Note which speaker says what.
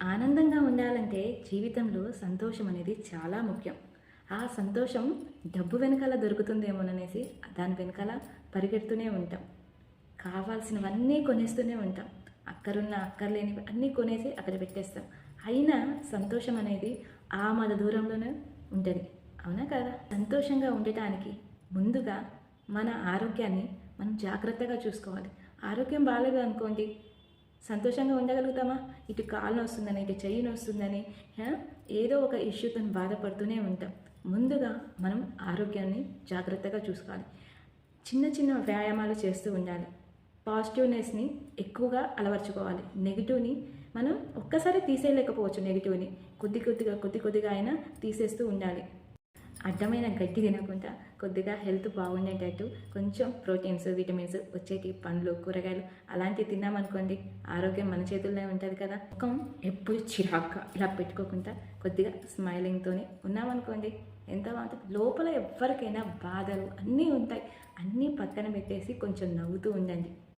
Speaker 1: ఆనందంగా ఉండాలంటే జీవితంలో సంతోషం అనేది చాలా ముఖ్యం. ఆ సంతోషం డబ్బు వెనకాల దొరుకుతుందేమోననేసి దాని వెనకాల పరిగెడుతూనే ఉంటాం. కావాల్సినవన్నీ కొనేస్తూనే ఉంటాం. అక్కర్లేనివి అన్నీ కొనేసి అక్కడ పెట్టేస్తాం. అయినా సంతోషం అనేది ఆమడ దూరంలోనే ఉంటుంది. అవునా కదా? సంతోషంగా ఉండటానికి ముందుగా మన ఆరోగ్యాన్ని మనం జాగ్రత్తగా చూసుకోవాలి. ఆరోగ్యం బాగాలేదు అనుకోండి, సంతోషంగా ఉండగలుగుతామా? ఇటు కాలు నొస్తుందని, ఇటు చెయ్యి నొస్తుందని ఏదో ఒక ఇష్యూతో బాధపడుతూనే ఉంటాం. ముందుగా మనం ఆరోగ్యాన్ని జాగ్రత్తగా చూసుకోవాలి. చిన్న చిన్న వ్యాయామాలు చేస్తూ ఉండాలి. పాజిటివ్నెస్ని ఎక్కువగా అలవర్చుకోవాలి. నెగిటివ్ని మనం ఒక్కసారి తీసేయలేకపోవచ్చు. నెగిటివ్ని కొద్ది కొద్దిగా అయినా తీసేస్తూ ఉండాలి. అడ్డమైన గడ్డి తినకుండా కొద్దిగా హెల్త్ బాగుండేటట్టు కొంచెం ప్రోటీన్స్, విటమిన్స్ వచ్చేటి పండ్లు, కూరగాయలు అలాంటివి తిన్నామనుకోండి, ఆరోగ్యం మన చేతుల్లో ఉంటుంది కదా. ముఖం ఎప్పుడు చిరాగ్గా ఇలా పెట్టుకోకుండా కొద్దిగా స్మైలింగ్తోనే ఉన్నామనుకోండి, ఎంత బాగుంటుంది. లోపల ఎవరికైనా బాధలు అన్నీ ఉంటాయి, అన్నీ పక్కన పెట్టేసి కొంచెం నవ్వుతూ ఉండండి.